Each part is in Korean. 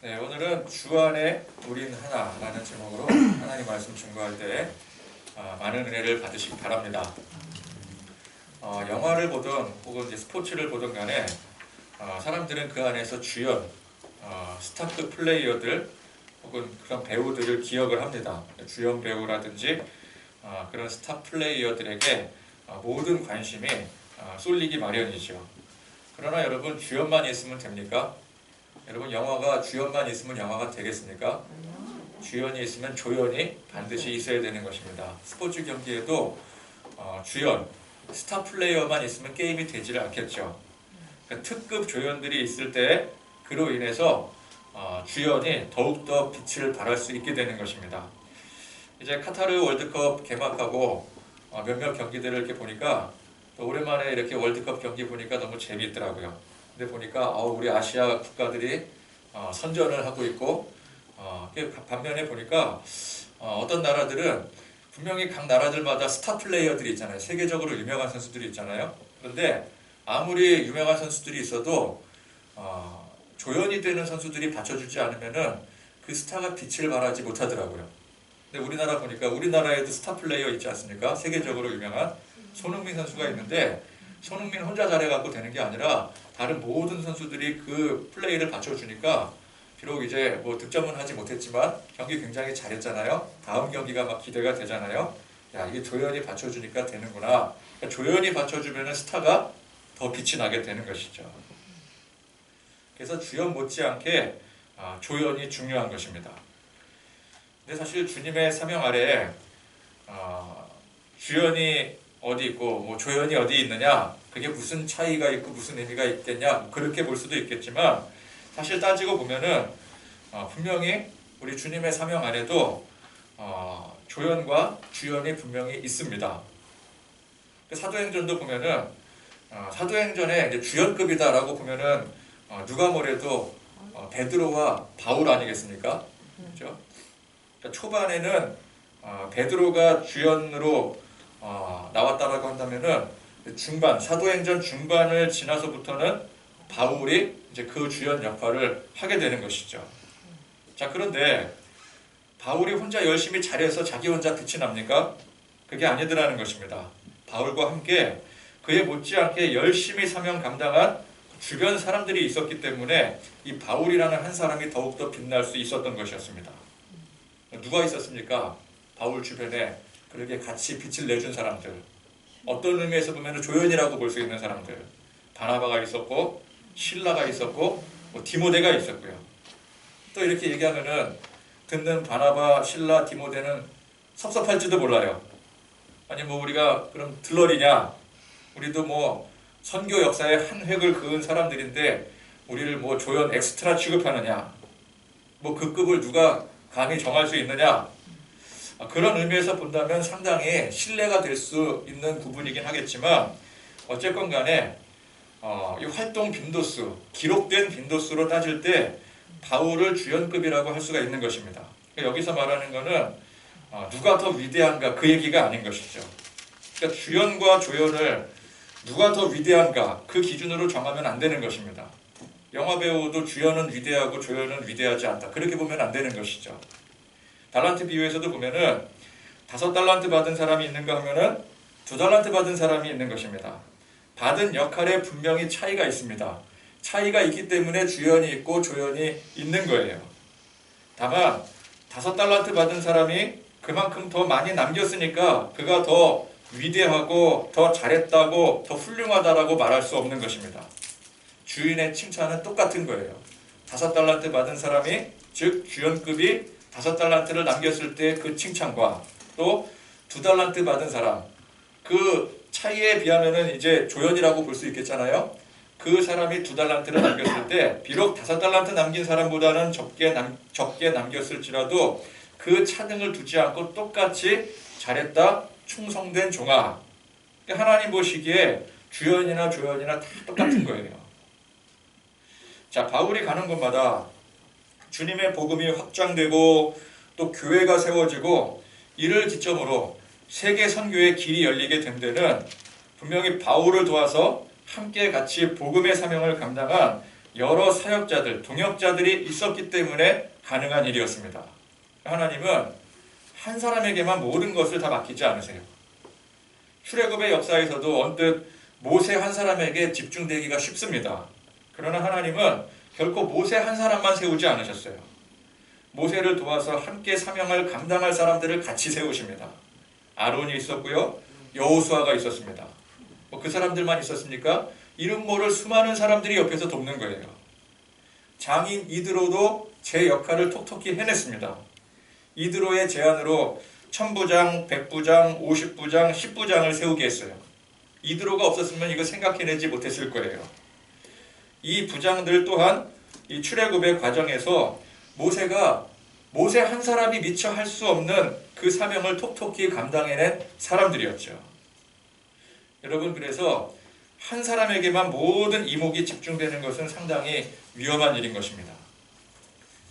네, 오늘은 주 안에 우린 하나라는 제목으로 하나님 말씀 증거할 때 많은 은혜를 받으시기 바랍니다. 영화를 보든 혹은 이제 스포츠를 보든 간에 사람들은 그 안에서 주연, 스타급 플레이어들 혹은 그런 배우들을 기억을 합니다. 주연 배우라든지 그런 스타 플레이어들에게 모든 관심이 쏠리기 마련이죠. 그러나 여러분, 주연만 있으면 됩니까? 여러분, 영화가 주연만 있으면 영화가 되겠습니까? 주연이 있으면 조연이 반드시 있어야 되는 것입니다. 스포츠 경기에도 주연, 스타 플레이어만 있으면 게임이 되지를 않겠죠. 그러니까 특급 조연들이 있을 때 그로 인해서 주연이 더욱더 빛을 발할 수 있게 되는 것입니다. 이제 카타르 월드컵 개막하고 몇몇 경기들을 이렇게 보니까 또 오랜만에 이렇게 월드컵 경기 보니까 너무 재미있더라고요. 근데 보니까 우리 아시아 국가들이 선전을 하고 있고 반면에 보니까 어떤 나라들은 분명히 각 나라들마다 스타 플레이어들이 있잖아요. 세계적으로 유명한 선수들이 있잖아요. 그런데 아무리 유명한 선수들이 있어도 조연이 되는 선수들이 받쳐주지 않으면은 그 스타가 빛을 발하지 못하더라고요. 근데 우리나라 보니까 우리나라에도 스타 플레이어 있지 않습니까? 세계적으로 유명한 손흥민 선수가 있는데 손흥민 혼자 잘해갖고 되는 게 아니라 다른 모든 선수들이 그 플레이를 받쳐주니까 비록 이제 뭐 득점은 하지 못했지만 경기 굉장히 잘했잖아요. 다음 경기가 막 기대가 되잖아요. 야, 이게 조연이 받쳐주니까 되는구나. 그러니까 조연이 받쳐주면 스타가 더 빛이 나게 되는 것이죠. 그래서 주연 못지않게 조연이 중요한 것입니다. 근데 사실 주님의 사명 아래에 주연이 어디 있고 뭐 조연이 어디 있느냐, 그게 무슨 차이가 있고 무슨 의미가 있겠냐, 그렇게 볼 수도 있겠지만 사실 따지고 보면은 분명히 우리 주님의 사명 안에도 조연과 주연이 분명히 있습니다. 사도행전도 보면은 사도행전에 이제 주연급이다라고 보면은 누가 뭐래도 베드로와 바울 아니겠습니까? 그렇죠? 그러니까 초반에는 베드로가 주연으로 나왔다라고 한다면은 중반, 사도행전 중반을 지나서부터는 바울이 이제 그 주연 역할을 하게 되는 것이죠. 자, 그런데 바울이 혼자 열심히 잘해서 자기 혼자 빛이 납니까? 그게 아니더라는 것입니다. 바울과 함께 그에 못지않게 열심히 사명 감당한 주변 사람들이 있었기 때문에 이 바울이라는 한 사람이 더욱더 빛날 수 있었던 것이었습니다. 누가 있었습니까? 바울 주변에 그렇게 같이 빛을 내준 사람들, 어떤 의미에서 보면 조연이라고 볼 수 있는 사람들, 바나바가 있었고 실라가 있었고 디모데가 있었고요. 또 이렇게 얘기하면은 듣는 바나바, 실라, 디모데는 섭섭할지도 몰라요. 아니 뭐 우리가 그럼 들러리냐? 우리도 뭐 선교 역사의 한 획을 그은 사람들인데 우리를 뭐 조연 엑스트라 취급하느냐? 뭐 그 급을 누가 감히 정할 수 있느냐? 그런 의미에서 본다면 상당히 신뢰가 될 수 있는 부분이긴 하겠지만 어쨌건 간에 이 활동 빈도수, 기록된 빈도수로 따질 때 바울을 주연급이라고 할 수가 있는 것입니다. 그러니까 여기서 말하는 것은 누가 더 위대한가 그 얘기가 아닌 것이죠. 그러니까 주연과 조연을 누가 더 위대한가 그 기준으로 정하면 안 되는 것입니다. 영화 배우도 주연은 위대하고 조연은 위대하지 않다, 그렇게 보면 안 되는 것이죠. 달란트 비유에서도 보면은 5달란트 받은 사람이 있는가 하면은 2달란트 받은 사람이 있는 것입니다. 받은 역할에 분명히 차이가 있습니다. 차이가 있기 때문에 주연이 있고 조연이 있는 거예요. 다만 5달란트 받은 사람이 그만큼 더 많이 남겼으니까 그가 더 위대하고 더 잘했다고 더 훌륭하다라고 말할 수 없는 것입니다. 주인의 칭찬은 똑같은 거예요. 5달란트 받은 사람이, 즉 주연급이 5달란트를 남겼을 때 그 칭찬과 또 2달란트 받은 사람, 그 차이에 비하면은 이제 조연이라고 볼 수 있겠잖아요. 그 사람이 2달란트를 남겼을 때 비록 5달란트 남긴 사람보다는 적게 남겼을지라도 그 차등을 두지 않고 똑같이 잘했다, 충성된 종아. 하나님 보시기에 주연이나 조연이나 다 똑같은 거예요. 자, 바울이 가는 곳마다 주님의 복음이 확장되고 또 교회가 세워지고 이를 기점으로 세계 선교의 길이 열리게 된 데는 분명히 바울을 도와서 함께 같이 복음의 사명을 감당한 여러 사역자들, 동역자들이 있었기 때문에 가능한 일이었습니다. 하나님은 한 사람에게만 모든 것을 다 맡기지 않으세요. 출애굽의 역사에서도 언뜻 모세 한 사람에게 집중되기가 쉽습니다. 그러나 하나님은 결코 모세 한 사람만 세우지 않으셨어요. 모세를 도와서 함께 사명을 감당할 사람들을 같이 세우십니다. 아론이 있었고요. 여호수아가 있었습니다. 그 사람들만 있었습니까? 이름 모를 수많은 사람들이 옆에서 돕는 거예요. 장인 이드로도 제 역할을 톡톡히 해냈습니다. 이드로의 제안으로 1000부장, 100부장, 50부장, 10부장을 세우게 했어요. 이드로가 없었으면 이거 생각해내지 못했을 거예요. 이 부장들 또한 이 출애굽의 과정에서 모세가 모세 한 사람이 미처 할 수 없는 그 사명을 톡톡히 감당해낸 사람들이었죠. 여러분, 그래서 한 사람에게만 모든 이목이 집중되는 것은 상당히 위험한 일인 것입니다.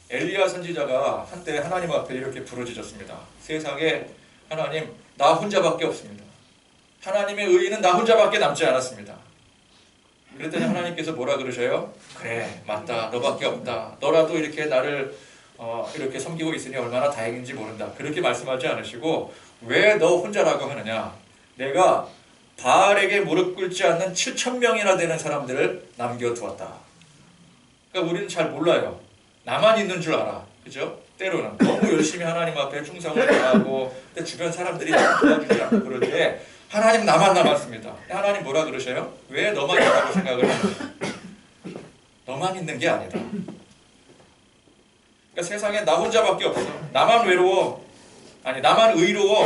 엘리야 선지자가 한때 하나님 앞에 이렇게 부르짖었습니다. 세상에 하나님, 나 혼자밖에 없습니다. 하나님의 의의는 나 혼자밖에 남지 않았습니다. 그랬더니 하나님께서 뭐라 그러셔요? 그래, 맞다. 너밖에 없다. 너라도 이렇게 나를 이렇게 섬기고 있으니 얼마나 다행인지 모른다. 그렇게 말씀하지 않으시고 왜 너 혼자라고 하느냐? 내가 바알에게 무릎 꿇지 않는 7,000명이나 되는 사람들을 남겨두었다. 그러니까 우리는 잘 몰라요. 나만 있는 줄 알아. 그죠? 때로는 너무 열심히 하나님 앞에 충성을 다하고 주변 사람들이 도와주지 않고 그럴 때 하나님 나만 남았습니다. 하나님 뭐라 그러셔요? 왜 너만 있다고 생각을 하느냐? 너만 있는 게 아니다. 그러니까 세상에 나 혼자밖에 없어. 나만 외로워. 아니, 나만 의로워.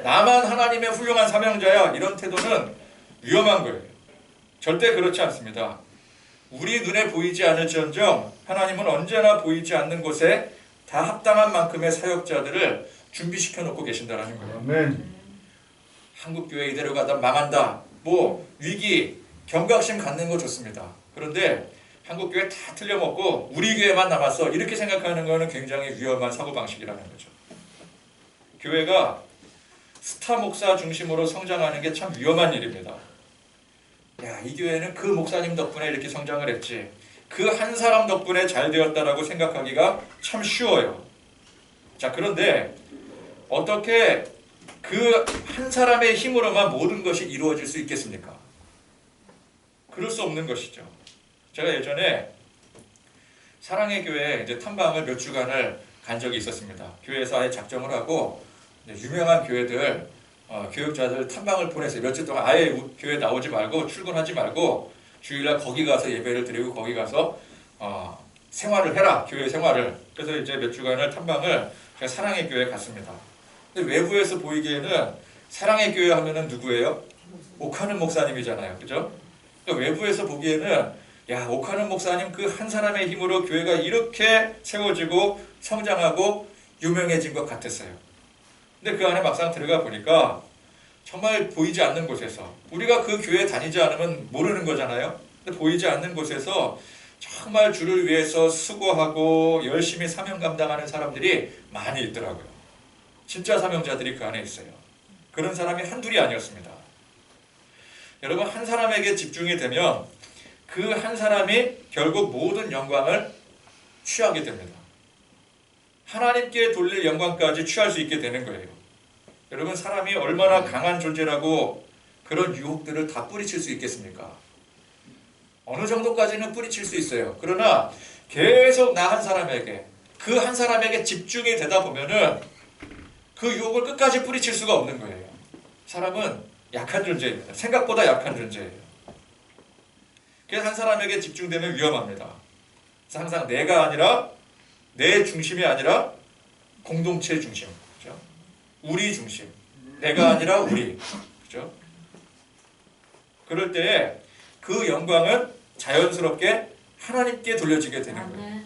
나만 하나님의 훌륭한 사명자야. 이런 태도는 위험한 거예요. 절대 그렇지 않습니다. 우리 눈에 보이지 않을지언정 하나님은 언제나 보이지 않는 곳에 다 합당한 만큼의 사역자들을 준비시켜 놓고 계신다는 거예요. 아멘. 한국교회 이대로 가다 망한다. 뭐 위기, 경각심 갖는 거 좋습니다. 그런데 한국교회 다 틀려먹고 우리 교회만 남았어. 이렇게 생각하는 거는 굉장히 위험한 사고방식이라는 거죠. 교회가 스타 목사 중심으로 성장하는 게 참 위험한 일입니다. 야, 이 교회는 그 목사님 덕분에 이렇게 성장을 했지. 그 한 사람 덕분에 잘 되었다라고 생각하기가 참 쉬워요. 자, 그런데 어떻게 그 한 사람의 힘으로만 모든 것이 이루어질 수 있겠습니까? 그럴 수 없는 것이죠. 제가 예전에 사랑의 교회에 이제 탐방을 몇 주간을 간 적이 있었습니다. 교회에서 아예 작정을 하고 유명한 교회들 교육자들 탐방을 보냈어요. 몇 주 동안 아예 교회 나오지 말고 출근하지 말고 주일날 거기 가서 예배를 드리고 거기 가서 생활을 해라. 교회 생활을. 그래서 이제 몇 주간을 탐방을 제가 사랑의 교회에 갔습니다. 근데 외부에서 보이기에는 사랑의 교회 하면은 누구예요? 옥하는 목사님이잖아요. 그죠? 그러니까 외부에서 보기에는 야, 옥하는 목사님 그 한 사람의 힘으로 교회가 이렇게 세워지고 성장하고 유명해진 것 같았어요. 근데 그 안에 막상 들어가 보니까 정말 보이지 않는 곳에서 우리가 그 교회에 다니지 않으면 모르는 거잖아요. 근데 보이지 않는 곳에서 정말 주를 위해서 수고하고 열심히 사명 감당하는 사람들이 많이 있더라고요. 진짜 사명자들이 그 안에 있어요. 그런 사람이 한둘이 아니었습니다. 여러분, 한 사람에게 집중이 되면 그 한 사람이 결국 모든 영광을 취하게 됩니다. 하나님께 돌릴 영광까지 취할 수 있게 되는 거예요. 여러분, 사람이 얼마나 강한 존재라고 그런 유혹들을 다 뿌리칠 수 있겠습니까? 어느 정도까지는 뿌리칠 수 있어요. 그러나 계속 나 한 사람에게, 그 한 사람에게 집중이 되다 보면은 그 유혹을 끝까지 뿌리칠 수가 없는 거예요. 사람은 약한 존재입니다. 생각보다 약한 존재예요. 그래서 한 사람에게 집중되면 위험합니다. 그래서 항상 내가 아니라 내 중심이 아니라 공동체 중심, 그렇죠? 우리 중심, 내가 아니라 우리, 그렇죠? 그럴 때 그 영광은 자연스럽게 하나님께 돌려지게 되는 거예요.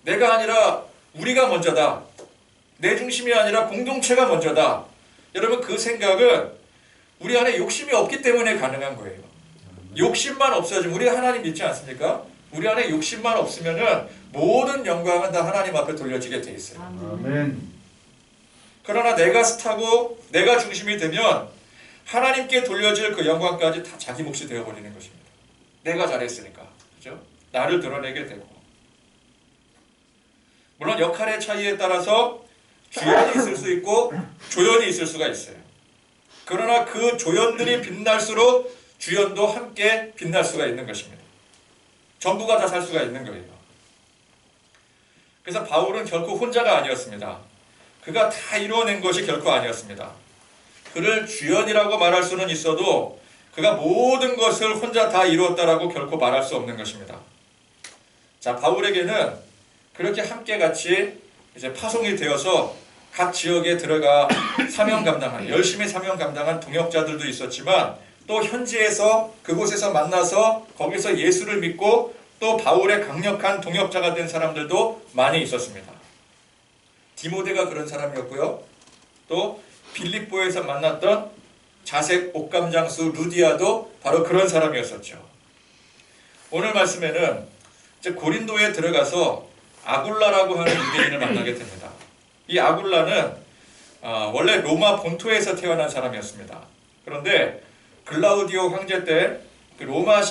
내가 아니라 우리가 먼저다. 내 중심이 아니라 공동체가 먼저다. 여러분, 그 생각은 우리 안에 욕심이 없기 때문에 가능한 거예요. 욕심만 없어지면, 우리 하나님 믿지 않습니까? 우리 안에 욕심만 없으면은 모든 영광은 다 하나님 앞에 돌려지게 돼 있어요. 아멘. 그러나 내가 스타고 내가 중심이 되면 하나님께 돌려질 그 영광까지 다 자기 몫이 되어버리는 것입니다. 내가 잘했으니까. 그죠? 나를 드러내게 되고, 물론 역할의 차이에 따라서 주연이 있을 수 있고 조연이 있을 수가 있어요. 그러나 그 조연들이 빛날수록 주연도 함께 빛날 수가 있는 것입니다. 전부가 다 살 수가 있는 거예요. 그래서 바울은 결코 혼자가 아니었습니다. 그가 다 이루어낸 것이 결코 아니었습니다. 그를 주연이라고 말할 수는 있어도 그가 모든 것을 혼자 다 이루었다라고 결코 말할 수 없는 것입니다. 자, 바울에게는 그렇게 함께 같이 이제 파송이 되어서 각 지역에 들어가 사명 감당한, 열심히 사명 감당한 동역자들도 있었지만, 또 현지에서 그곳에서 만나서 거기서 예수를 믿고 또 바울의 강력한 동역자가 된 사람들도 많이 있었습니다. 디모데가 그런 사람이었고요. 또 빌립보에서 만났던 자색 옥감장수 루디아도 바로 그런 사람이었었죠. 오늘 말씀에는 이제 고린도에 들어가서 아굴라라고 하는 유대인을 만나게 됩니다. 이 아굴라는 원래 로마 본토에서 태어난 사람이었습니다. 그런데 글라우디오 황제 때 그 로마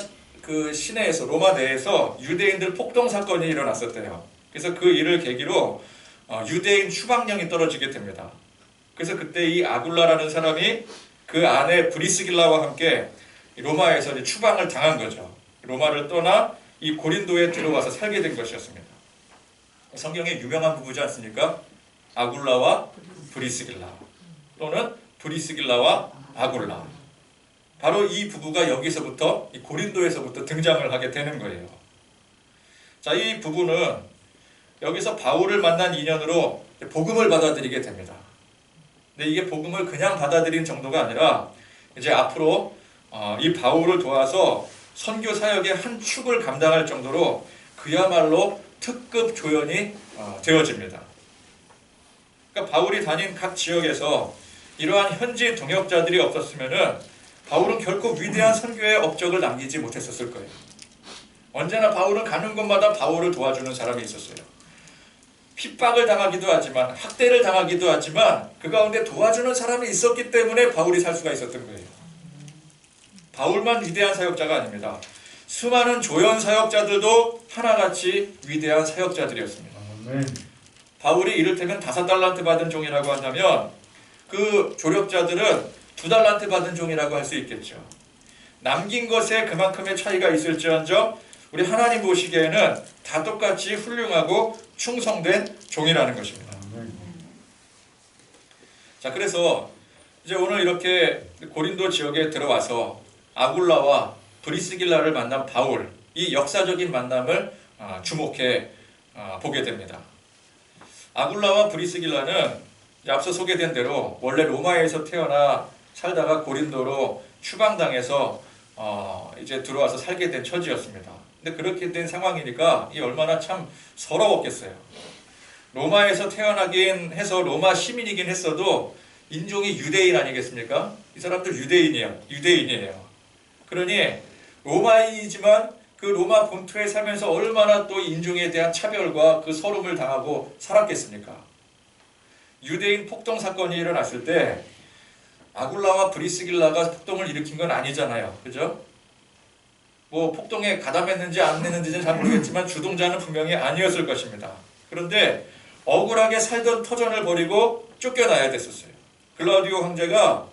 그 시내에서, 로마 내에서 유대인들 폭동 사건이 일어났었대요. 그래서 그 일을 계기로 유대인 추방령이 떨어지게 됩니다. 그래서 그때 이 아굴라라는 사람이 그 아내 브리스길라와 함께 로마에서 이제 추방을 당한 거죠. 로마를 떠나 이 고린도에 들어와서 살게 된 것이었습니다. 성경에 유명한 부부지 않습니까? 아굴라와 브리스길라, 또는 브리스길라와 아굴라. 바로 이 부부가 여기서부터, 이 고린도에서부터 등장을 하게 되는 거예요. 자, 이 부부는 여기서 바울을 만난 인연으로 복음을 받아들이게 됩니다. 근데 이게 복음을 그냥 받아들인 정도가 아니라 이제 앞으로 이 바울을 도와서 선교 사역의 한 축을 감당할 정도로 그야말로 특급 조연이 되어집니다. 그러니까 바울이 다닌 각 지역에서 이러한 현지 동역자들이 없었으면은 바울은 결코 위대한 선교의 업적을 남기지 못했었을 거예요. 언제나 바울은 가는 곳마다 바울을 도와주는 사람이 있었어요. 핍박을 당하기도 하지만, 학대를 당하기도 하지만 그 가운데 도와주는 사람이 있었기 때문에 바울이 살 수가 있었던 거예요. 바울만 위대한 사역자가 아닙니다. 수많은 조연 사역자들도 하나같이 위대한 사역자들이었습니다. 바울이 이를테면 5달란트 받은 종이라고 한다면 그 조력자들은 2달란트 받은 종이라고 할 수 있겠죠. 남긴 것에 그만큼의 차이가 있을지언정 우리 하나님 보시기에는 다 똑같이 훌륭하고 충성된 종이라는 것입니다. 자, 그래서 이제 오늘 이렇게 고린도 지역에 들어와서 아굴라와 브리스길라를 만난 바울, 이 역사적인 만남을 주목해 보게 됩니다. 아굴라와 브리스길라는 앞서 소개된 대로 원래 로마에서 태어나 살다가 고린도로 추방당해서 이제 들어와서 살게 된 처지였습니다. 근데 그렇게 된 상황이니까 이 얼마나 참 서러웠겠어요. 로마에서 태어나긴 해서 로마 시민이긴 했어도 인종이 유대인 아니겠습니까? 이 사람들 유대인이에요. 그러니 로마인이지만 그 로마 본토에 살면서 얼마나 또 인종에 대한 차별과 그 서름을 당하고 살았겠습니까? 유대인 폭동 사건이 일어났을 때 아굴라와 브리스길라가 폭동을 일으킨 건 아니잖아요. 그죠? 뭐 폭동에 가담했는지 안 했는지는 잘 모르겠지만 주동자는 분명히 아니었을 것입니다. 그런데 억울하게 살던 터전을 버리고 쫓겨나야 됐었어요. 글라우디오 황제가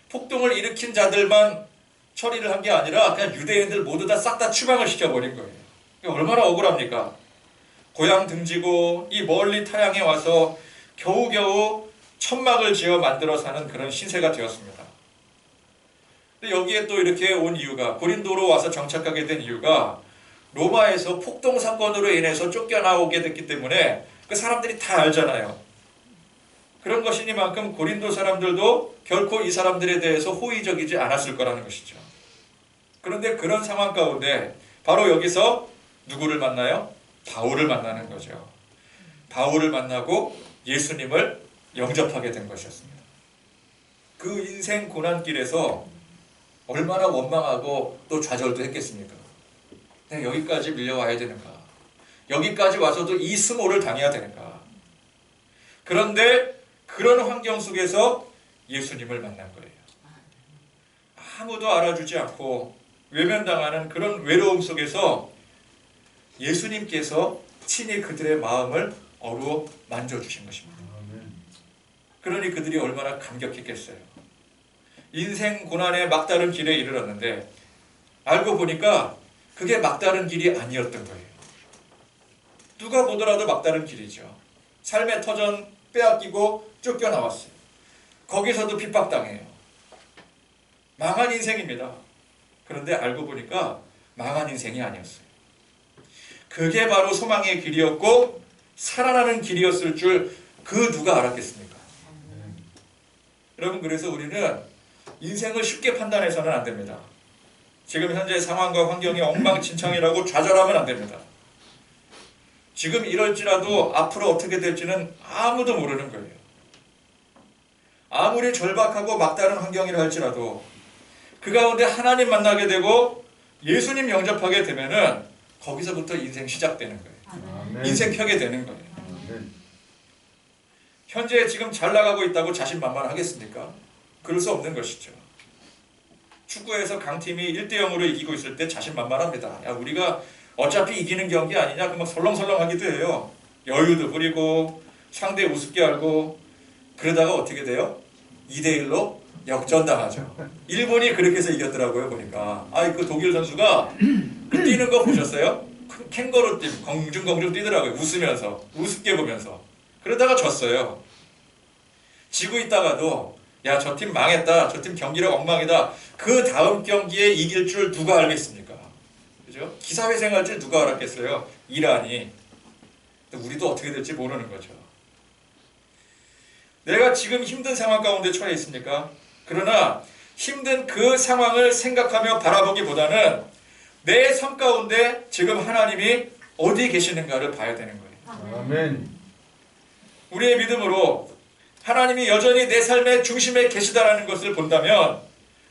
폭동을 일으킨 자들만 처리를 한 게 아니라 그냥 유대인들 모두 다 싹 다 추방을 시켜버린 거예요. 얼마나 억울합니까? 고향 등지고 이 멀리 타향에 와서 겨우겨우 천막을 지어 만들어 사는 그런 신세가 되었습니다. 근데 여기에 또 이렇게 온 이유가, 고린도로 와서 정착하게 된 이유가 로마에서 폭동 사건으로 인해서 쫓겨나오게 됐기 때문에 그 사람들이 다 알잖아요. 그런 것이니만큼 고린도 사람들도 결코 이 사람들에 대해서 호의적이지 않았을 거라는 것이죠. 그런데 그런 상황 가운데 바로 여기서 누구를 만나요? 바울을 만나는 거죠. 바울을 만나고 예수님을 영접하게 된 것이었습니다. 그 인생 고난길에서 얼마나 원망하고 또 좌절도 했겠습니까? 내가 여기까지 밀려와야 되는가? 여기까지 와서도 이 수모를 당해야 되는가? 그런데 그런 환경 속에서 예수님을 만난 거예요. 아무도 알아주지 않고 외면당하는 그런 외로움 속에서 예수님께서 친히 그들의 마음을 어루만져 주신 것입니다. 그러니 그들이 얼마나 감격했겠어요. 인생 고난의 막다른 길에 이르렀는데 알고 보니까 그게 막다른 길이 아니었던 거예요. 누가 보더라도 막다른 길이죠. 삶의 터전 빼앗기고 쫓겨나왔어요. 거기서도 핍박당해요. 망한 인생입니다. 그런데 알고 보니까 망한 인생이 아니었어요. 그게 바로 소망의 길이었고 살아나는 길이었을 줄 그 누가 알았겠습니까? 여러분, 그래서 우리는 인생을 쉽게 판단해서는 안 됩니다. 지금 현재 상황과 환경이 엉망진창이라고 좌절하면 안 됩니다. 지금 이럴지라도 앞으로 어떻게 될지는 아무도 모르는 거예요. 아무리 절박하고 막다른 환경이라 할지라도 그 가운데 하나님 만나게 되고 예수님 영접하게 되면은 거기서부터 인생 시작되는 거예요. 아멘. 인생 펴게 되는 거예요. 아멘. 현재 지금 잘 나가고 있다고 자신만만하겠습니까? 그럴 수 없는 것이죠. 축구에서 강팀이 1대0으로 이기고 있을 때 자신만만합니다. 야, 우리가 어차피 이기는 경기 아니냐? 막 설렁설렁하기도 해요. 여유도 부리고 상대 우습게 알고 그러다가 어떻게 돼요? 2대1로 역전당하죠. 일본이 그렇게 해서 이겼더라고요. 보니까 그 독일 선수가 그 뛰는 거 보셨어요? 캥거루 팀 공중공중 뛰더라고요. 웃으면서 우습게 보면서. 그러다가 졌어요. 지고 있다가도 야, 저 팀 망했다. 저 팀 경기력 엉망이다. 그 다음 경기에 이길 줄 누가 알겠습니까? 그죠? 기사회생할 줄 누가 알았겠어요? 이란이. 우리도 어떻게 될지 모르는 거죠. 내가 지금 힘든 상황 가운데 처해 있습니까? 그러나 힘든 그 상황을 생각하며 바라보기보다는 내 삶 가운데 지금 하나님이 어디 계시는가를 봐야 되는 거예요. 아멘. 우리의 믿음으로 하나님이 여전히 내 삶의 중심에 계시다라는 것을 본다면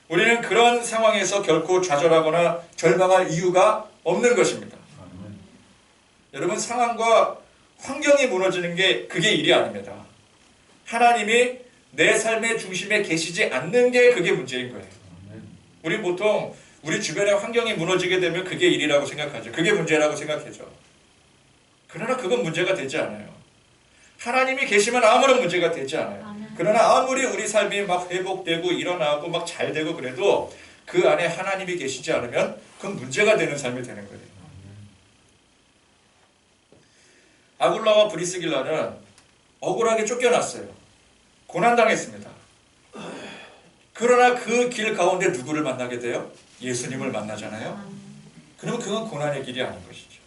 우리는 그런 상황에서 결코 좌절하거나 절망할 이유가 없는 것입니다. 아멘. 여러분, 상황과 환경이 무너지는 게 그게 일이 아닙니다. 하나님이 내 삶의 중심에 계시지 않는 게 그게 문제인 거예요. 우리 보통 우리 주변의 환경이 무너지게 되면 그게 일이라고 생각하죠. 그게 문제라고 생각하죠. 그러나 그건 문제가 되지 않아요. 하나님이 계시면 아무런 문제가 되지 않아요. 그러나 아무리 우리 삶이 막 회복되고 일어나고 막 잘 되고 그래도 그 안에 하나님이 계시지 않으면 그건 문제가 되는 삶이 되는 거예요. 아굴라와 브리스길라는 억울하게 쫓겨났어요. 고난당했습니다. 그러나 그 길 가운데 누구를 만나게 돼요? 예수님을 만나잖아요. 그러면 그건 고난의 길이 아닌 것이죠.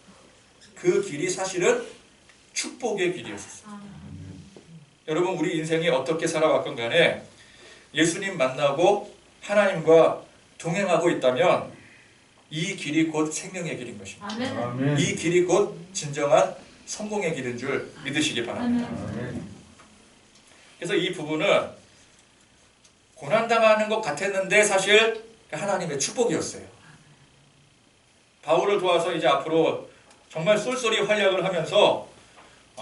그 길이 사실은 축복의 길이었어요. 여러분, 우리 인생이 어떻게 살아왔건 간에 예수님 만나고 하나님과 동행하고 있다면 이 길이 곧 생명의 길인 것입니다. 아멘. 이 길이 곧 진정한 성공의 길인 줄 믿으시기 바랍니다. 아멘. 그래서 이 부분은 고난당하는 것 같았는데 사실 하나님의 축복이었어요. 바울을 도와서 이제 앞으로 정말 쏠쏠이 활약을 하면서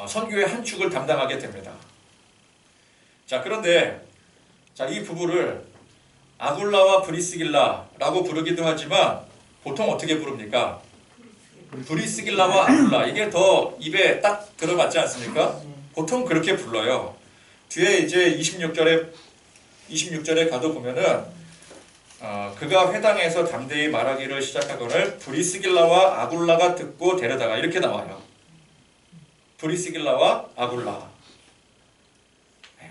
선교의 한 축을 담당하게 됩니다. 자, 그런데 이 부부를 아굴라와 브리스길라라고 부르기도 하지만 보통 어떻게 부릅니까? 브리스길라와 아굴라, 이게 더 입에 딱 들어맞지 않습니까? 보통 그렇게 불러요. 뒤에 이제 26절에 가도 보면은 그가 회당에서 담대히 말하기를 시작하거늘 브리스길라와 아굴라가 듣고 데려다가 이렇게 나와요. 브리스길라와 아굴라.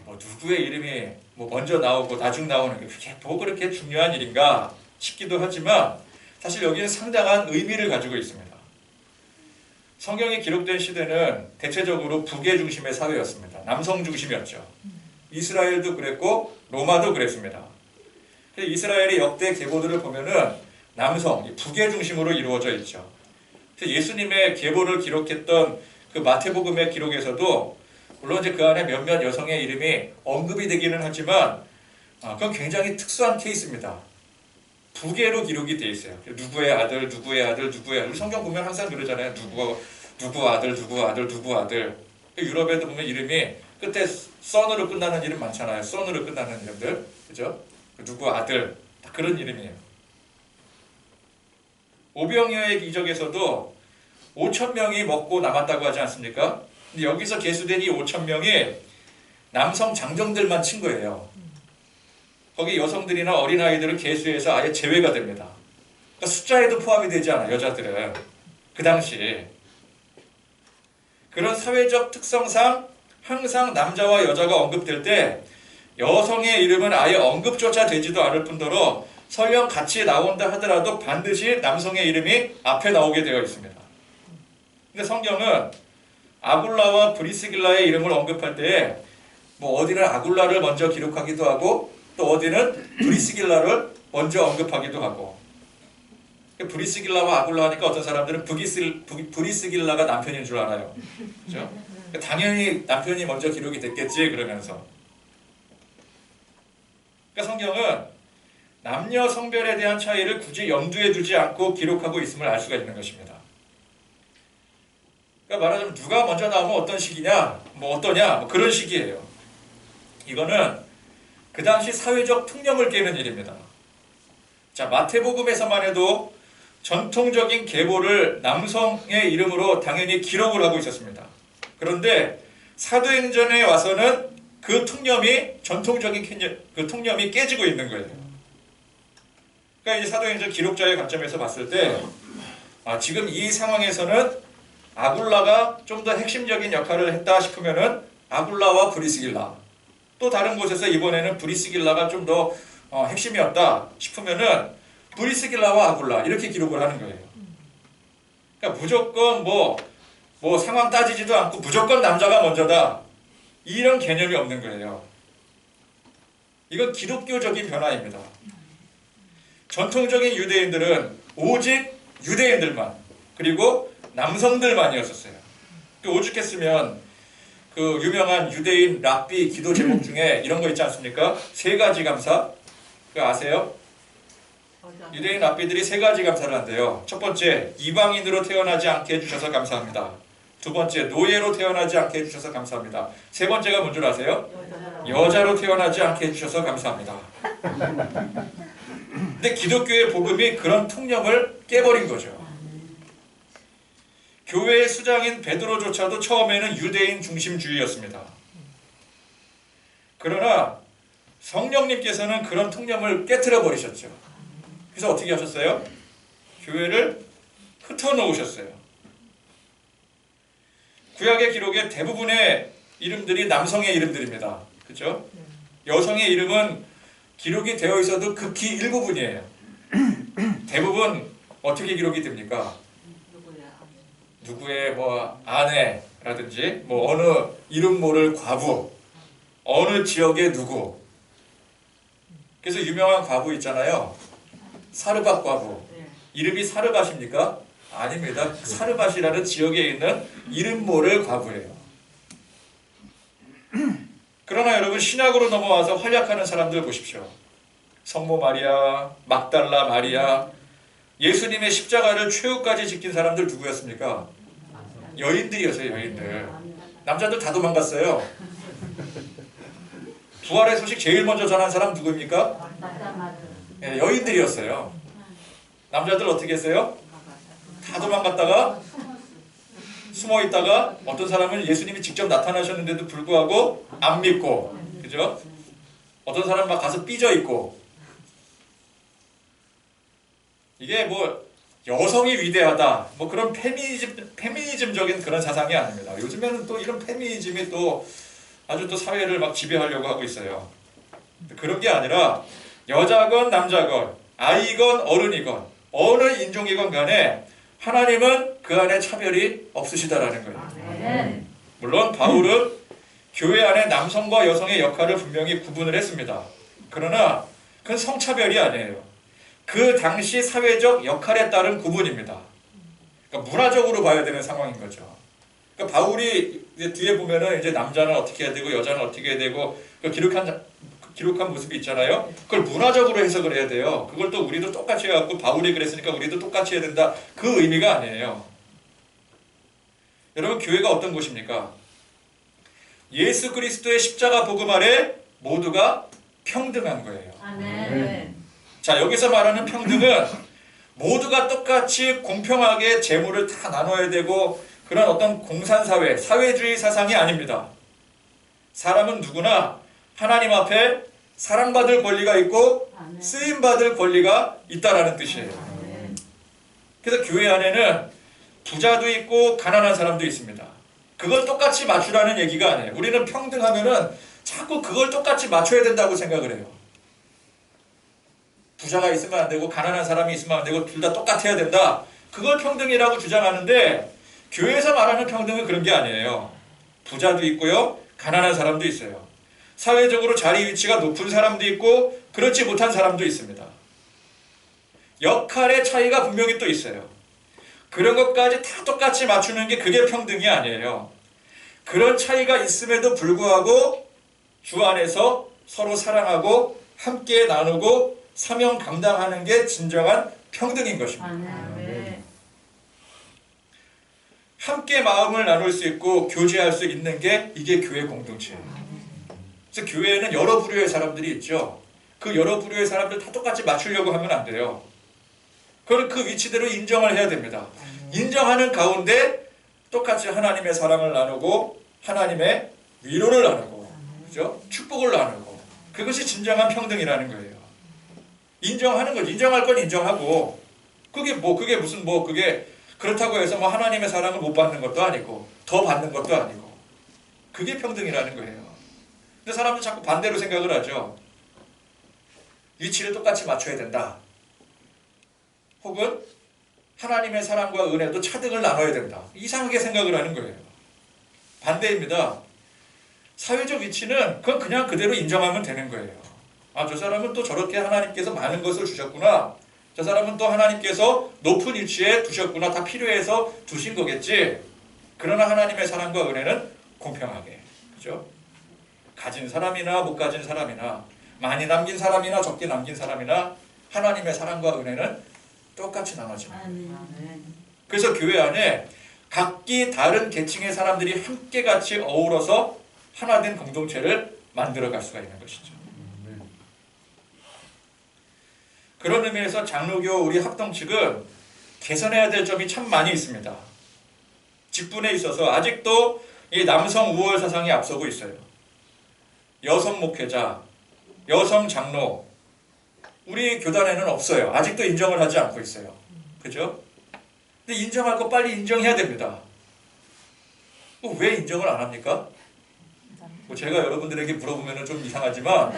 뭐 누구의 이름이 뭐 먼저 나오고 나중 나오는 게 그게 뭐 그렇게 중요한 일인가 싶기도 하지만 사실 여기는 상당한 의미를 가지고 있습니다. 성경이 기록된 시대는 대체적으로 북의 중심의 사회였습니다. 남성 중심이었죠. 이스라엘도 그랬고 로마도 그랬습니다. 이스라엘의 역대 계보들을 보면은 남성, 북의 중심으로 이루어져 있죠. 예수님의 계보를 기록했던 그 마태복음의 기록에서도 물론 이제 그 안에 몇몇 여성의 이름이 언급이 되기는 하지만 그건 굉장히 특수한 케이스입니다. 북계로 기록이 돼 있어요. 누구의 아들, 누구의 아들, 누구의 아들. 성경 보면 항상 그러잖아요. 누구 아들, 누구 아들, 누구 아들. 유럽에도 보면 이름이 끝에 son으로 끝나는 이름 많잖아요. son으로 끝나는 이름들, 그죠? 누구 아들, 다 그런 이름이에요. 오병이어의 기적에서도 5천 명이 먹고 남았다고 하지 않습니까? 근데 여기서 계수된 이 5천 명이 남성 장정들만 친 거예요. 거기 여성들이나 어린아이들은 계수해서 아예 제외가 됩니다. 그러니까 숫자에도 포함이 되지 않아요. 여자들은. 그 당시에. 그런 사회적 특성상 항상 남자와 여자가 언급될 때 여성의 이름은 아예 언급조차 되지도 않을 뿐더러 설령 같이 나온다 하더라도 반드시 남성의 이름이 앞에 나오게 되어 있습니다. 근데 성경은 아굴라와 브리스길라의 이름을 언급할 때 뭐 어디는 아굴라를 먼저 기록하기도 하고 또 어디는 브리스길라를 먼저 언급하기도 하고. 브리스길라와 아굴라 하니까 어떤 사람들은 브리스길라가 남편인 줄 알아요. 그죠? 당연히 남편이 먼저 기록이 됐겠지 그러면서. 그러니까 성경은 남녀 성별에 대한 차이를 굳이 염두에 두지 않고 기록하고 있음을 알 수가 있는 것입니다. 그러니까 말하자면 누가 먼저 나오면 어떤 식이냐, 뭐 어떠냐, 뭐 그런 식이에요. 이거는 그 당시 사회적 통념을 깨는 일입니다. 자, 마태복음에서만 해도 전통적인 계보를 남성의 이름으로 당연히 기록을 하고 있었습니다. 그런데 사도행전에 와서는 그 통념이 전통적인 그 통념이 깨지고 있는 거예요. 그러니까 이제 사도행전 기록자의 관점에서 봤을 때 지금 이 상황에서는 아굴라가 좀 더 핵심적인 역할을 했다 싶으면은 아굴라와 브리스길라, 또 다른 곳에서 이번에는 브리스길라가 좀 더 핵심이었다 싶으면은 브리스길라와 아굴라 이렇게 기록을 하는 거예요. 그러니까 무조건 뭐 상황 따지지도 않고 무조건 남자가 먼저다 이런 개념이 없는 거예요. 이건 기독교적인 변화입니다. 전통적인 유대인들은 오직 유대인들만 그리고 남성들만이었었어요. 오죽했으면 그 유명한 유대인 랍비 기도 제목 중에 이런 거 있지 않습니까? 세 가지 감사. 그거 아세요? 유대인 랍비들이 세 가지 감사를 한대요. 첫 번째, 이방인으로 태어나지 않게 해주셔서 감사합니다. 두 번째, 노예로 태어나지 않게 해주셔서 감사합니다. 세 번째가 뭔 줄 아세요? 여자로 태어나지 않게 해주셔서 감사합니다. 근데 기독교의 복음이 그런 통념을 깨버린 거죠. 교회의 수장인 베드로조차도 처음에는 유대인 중심주의였습니다. 그러나 성령님께서는 그런 통념을 깨트려 버리셨죠. 그래서 어떻게 하셨어요? 교회를 흩어놓으셨어요. 구약의 기록에 대부분의 이름들이 남성의 이름들입니다. 그렇죠? 여성의 이름은 기록이 되어 있어도 극히 일부분이에요. 대부분 어떻게 기록이 됩니까? 누구의 뭐 아내라든지 뭐 어느 이름 모를 과부, 어느 지역의 누구. 그래서 유명한 과부 있잖아요. 사르밧 과부. 이름이 사르밧입니까? 아닙니다. 사르밧이라는 지역에 있는 이름 모를 과부예요. 그러나 여러분 신약으로 넘어와서 활약하는 사람들 보십시오. 성모 마리아, 막달라 마리아, 예수님의 십자가를 최후까지 지킨 사람들 누구였습니까? 여인들이었어요. 여인들. 남자들 다 도망갔어요. 부활의 소식 제일 먼저 전한 사람 누구입니까? 네, 여인들이었어요. 남자들 어떻게 했어요? 다 도망갔다가 숨어 있다가 어떤 사람은 예수님이 직접 나타나셨는데도 불구하고 안 믿고, 그죠? 어떤 사람 막 가서 삐져 있고. 이게 뭐 여성이 위대하다, 뭐 그런 페미니즘적인 그런 사상이 아닙니다. 요즘에는 또 이런 페미니즘이 또 아주 또 사회를 막 지배하려고 하고 있어요. 그런 게 아니라 여자건 남자건 아이건 어른이건 어느 인종이건 간에 하나님은 그 안에 차별이 없으시다라는 거예요. 물론 바울은 교회 안에 남성과 여성의 역할을 분명히 구분을 했습니다. 그러나 그건 성차별이 아니에요. 그 당시 사회적 역할에 따른 구분입니다. 그러니까 문화적으로 봐야 되는 상황인 거죠. 그러니까 바울이 이제 뒤에 보면은 이제 남자는 어떻게 해야 되고 여자는 어떻게 해야 되고 그 기록한 모습이 있잖아요. 그걸 문화적으로 해석을 해야 돼요. 그걸 또 우리도 똑같이 해갖고 바울이 그랬으니까 우리도 똑같이 해야 된다. 그 의미가 아니에요. 여러분 교회가 어떤 곳입니까? 예수 그리스도의 십자가 복음 아래 모두가 평등한 거예요. 아멘. 자, 여기서 말하는 평등은 모두가 똑같이 공평하게 재물을 다 나눠야 되고 그런 어떤 공산사회, 사회주의 사상이 아닙니다. 사람은 누구나 하나님 앞에 사랑받을 권리가 있고 쓰임받을 권리가 있다라는 뜻이에요. 그래서 교회 안에는 부자도 있고 가난한 사람도 있습니다. 그걸 똑같이 맞추라는 얘기가 아니에요. 우리는 평등하면은 자꾸 그걸 똑같이 맞춰야 된다고 생각을 해요. 부자가 있으면 안 되고 가난한 사람이 있으면 안 되고 둘 다 똑같아야 된다. 그걸 평등이라고 주장하는데 교회에서 말하는 평등은 그런 게 아니에요. 부자도 있고요. 가난한 사람도 있어요. 사회적으로 자리 위치가 높은 사람도 있고 그렇지 못한 사람도 있습니다. 역할의 차이가 분명히 또 있어요. 그런 것까지 다 똑같이 맞추는 게 그게 평등이 아니에요. 그런 차이가 있음에도 불구하고 주 안에서 서로 사랑하고 함께 나누고 사명 감당하는 게 진정한 평등인 것입니다. 함께 마음을 나눌 수 있고 교제할 수 있는 게 이게 교회 공동체예요. 그래서 교회에는 여러 부류의 사람들이 있죠. 그 여러 부류의 사람들 다 똑같이 맞추려고 하면 안 돼요. 그걸 그 위치대로 인정을 해야 됩니다. 인정하는 가운데 똑같이 하나님의 사랑을 나누고 하나님의 위로를 나누고 그죠? 축복을 나누고 그것이 진정한 평등이라는 거예요. 인정하는 걸 인정할 건 인정하고 그게 무슨 그게 그렇다고 해서 하나님의 사랑을 못 받는 것도 아니고 더 받는 것도 아니고 그게 평등이라는 거예요. 근데 사람들은 자꾸 반대로 생각을 하죠. 위치를 똑같이 맞춰야 된다. 혹은 하나님의 사랑과 은혜도 차등을 나눠야 된다. 이상하게 생각을 하는 거예요. 반대입니다. 사회적 위치는 그건 그냥 그대로 인정하면 되는 거예요. 아, 저 사람은 또 저렇게 하나님께서 많은 것을 주셨구나. 저 사람은 또 하나님께서 높은 위치에 두셨구나. 다 필요해서 두신 거겠지. 그러나 하나님의 사랑과 은혜는 공평하게. 그죠? 가진 사람이나 못 가진 사람이나 많이 남긴 사람이나 적게 남긴 사람이나 하나님의 사랑과 은혜는 똑같이 나눠집니다. 그래서 교회 안에 각기 다른 계층의 사람들이 함께 같이 어우러서 하나된 공동체를 만들어갈 수가 있는 것이죠. 그런 의미에서 장로교 우리 합동 측은 개선해야 될 점이 참 많이 있습니다. 직분에 있어서 아직도 이 남성 우월 사상이 앞서고 있어요. 여성 목회자, 여성 장로 우리 교단에는 없어요. 아직도 인정을 하지 않고 있어요. 그죠? 근데 인정할 거 빨리 인정해야 됩니다. 왜 인정을 안 합니까? 제가 여러분들에게 물어보면 좀 이상하지만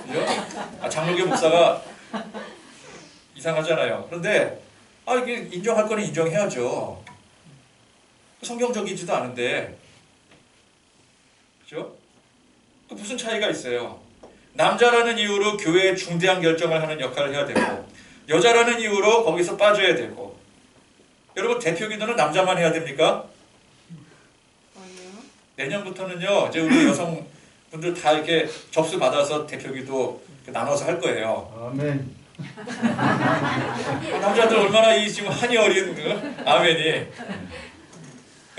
그죠? 장로교 목사가 이상하잖아요. 그런데 이게 인정할 거는 인정해야죠. 성경적이지도 않은데 그죠? 무슨 차이가 있어요? 남자라는 이유로 교회에 중대한 결정을 하는 역할을 해야 되고 여자라는 이유로 거기서 빠져야 되고 여러분 대표기도는 남자만 해야 됩니까? 내년부터는요 이제 우리 여성분들 다 이렇게 접수 받아서 대표기도 나눠서 할 거예요. 아멘. 남자들 얼마나 이 지금 한이 어린 아멘이.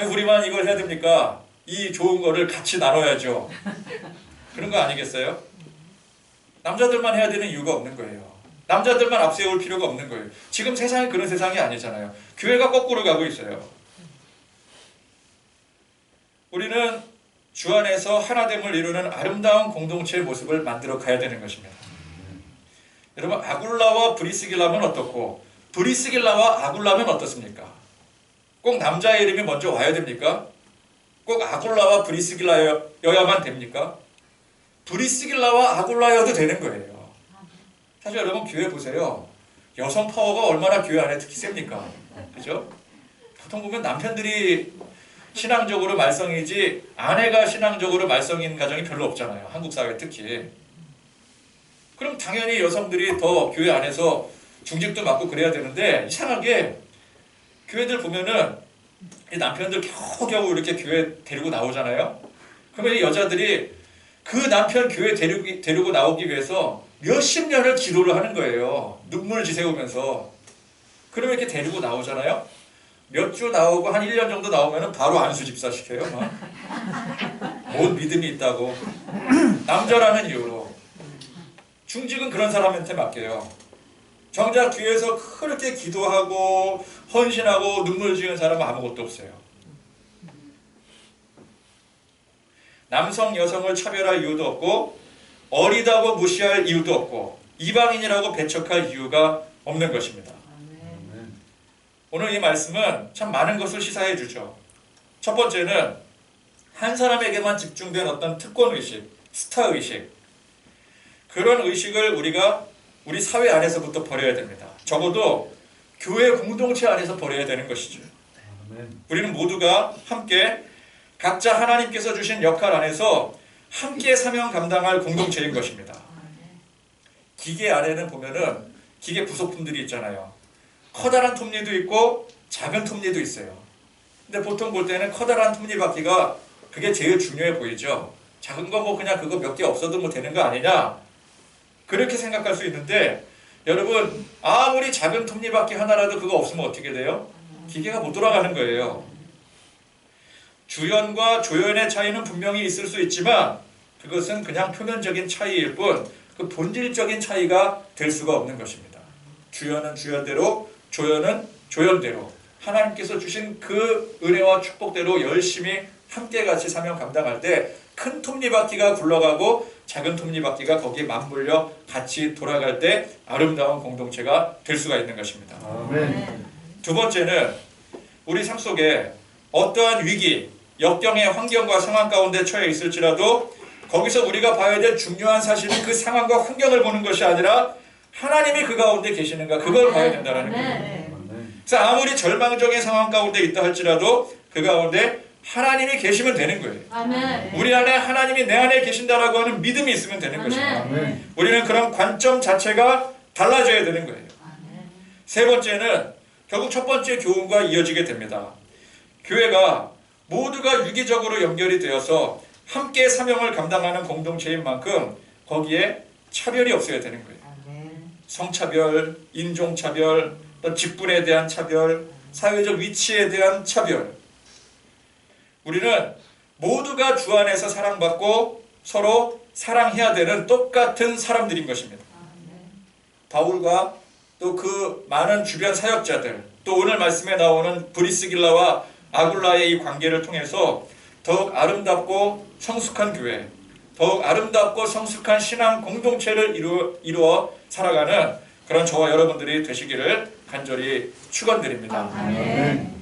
우리만 이걸 해야 됩니까? 이 좋은 거를 같이 나눠야죠. 그런 거 아니겠어요? 남자들만 해야 되는 이유가 없는 거예요. 남자들만 앞세울 필요가 없는 거예요. 지금 세상이 그런 세상이 아니잖아요. 교회가 거꾸로 가고 있어요. 우리는 주 안에서 하나됨을 이루는 아름다운 공동체의 모습을 만들어 가야 되는 것입니다. 여러분 아굴라와 브리스길라면 어떻고 브리스길라와 아굴라면 어떻습니까? 꼭 남자의 이름이 먼저 와야 됩니까? 꼭 아굴라와 브리스길라여야만 됩니까? 브리스길라와 아굴라여도 되는 거예요. 사실 여러분 교회 보세요. 여성 파워가 얼마나 교회 안에 특히 셉니까? 그죠? 보통 보면 남편들이 신앙적으로 말썽이지 아내가 신앙적으로 말썽인 가정이 별로 없잖아요. 한국 사회 특히. 그럼 당연히 여성들이 더 교회 안에서 중직도 맡고 그래야 되는데 이상하게 교회들 보면은 이 남편들 겨우겨우 이렇게 교회 데리고 나오잖아요. 그러면 이 여자들이 그 남편 교회 데리고 나오기 위해서 몇십 년을 기도를 하는 거예요. 눈물 지새우면서. 그러면 이렇게 데리고 나오잖아요. 몇 주 나오고 한 1년 정도 나오면 바로 안수 집사 시켜요. 뭔 믿음이 있다고. 남자라는 이유로. 중직은 그런 사람한테 맡겨요. 정작 뒤에서 그렇게 기도하고 헌신하고 눈물 지은 사람은 아무것도 없어요. 남성, 여성을 차별할 이유도 없고 어리다고 무시할 이유도 없고 이방인이라고 배척할 이유가 없는 것입니다. 오늘 이 말씀은 참 많은 것을 시사해 주죠. 첫 번째는 한 사람에게만 집중된 어떤 특권의식, 스타의식, 그런 의식을 우리가 우리 사회 안에서부터 버려야 됩니다. 적어도 교회 공동체 안에서 버려야 되는 것이죠. 우리는 모두가 함께 각자 하나님께서 주신 역할 안에서 함께 사명 감당할 공동체인 것입니다. 기계 안에는 보면은 기계 부속품들이 있잖아요. 커다란 톱니도 있고 작은 톱니도 있어요. 근데 보통 볼 때는 커다란 톱니바퀴가 그게 제일 중요해 보이죠. 작은 거 뭐 그냥 그거 몇 개 없어도 뭐 되는 거 아니냐, 그렇게 생각할 수 있는데, 여러분 아무리 작은 톱니바퀴 하나라도 그거 없으면 어떻게 돼요? 기계가 못 돌아가는 거예요. 주연과 조연의 차이는 분명히 있을 수 있지만 그것은 그냥 표면적인 차이일 뿐 그 본질적인 차이가 될 수가 없는 것입니다. 주연은 주연대로, 조연은 조연대로 하나님께서 주신 그 은혜와 축복대로 열심히 함께 같이 사명 감당할 때 큰 톱니바퀴가 굴러가고 작은 톱니바퀴가 거기에 맞물려 같이 돌아갈 때 아름다운 공동체가 될 수가 있는 것입니다. 아멘. 두 번째는 우리 삶 속에 어떠한 위기, 역경의 환경과 상황 가운데 처해 있을지라도 거기서 우리가 봐야 될 중요한 사실은 그 상황과 환경을 보는 것이 아니라 하나님이 그 가운데 계시는가, 그걸 봐야 된다는 거예요. 그래서 아무리 절망적인 상황 가운데 있다 할지라도 그 가운데 하나님이 계시면 되는 거예요. 아멘. 우리 안에 하나님이 내 안에 계신다라고 하는 믿음이 있으면 되는 것입니다. 아멘. 우리는 그런 관점 자체가 달라져야 되는 거예요. 아멘. 세 번째는 결국 첫 번째 교훈과 이어지게 됩니다. 교회가 모두가 유기적으로 연결이 되어서 함께 사명을 감당하는 공동체인 만큼 거기에 차별이 없어야 되는 거예요. 아멘. 성차별, 인종차별, 또 직분에 대한 차별, 사회적 위치에 대한 차별. 우리는 모두가 주 안에서 사랑받고 서로 사랑해야 되는 똑같은 사람들인 것입니다. 바울과 또 그 많은 주변 사역자들, 또 오늘 말씀에 나오는 브리스길라와 아굴라의 이 관계를 통해서 더욱 아름답고 성숙한 교회, 더욱 아름답고 성숙한 신앙 공동체를 이루어 살아가는 그런 저와 여러분들이 되시기를 간절히 축원드립니다. 아멘.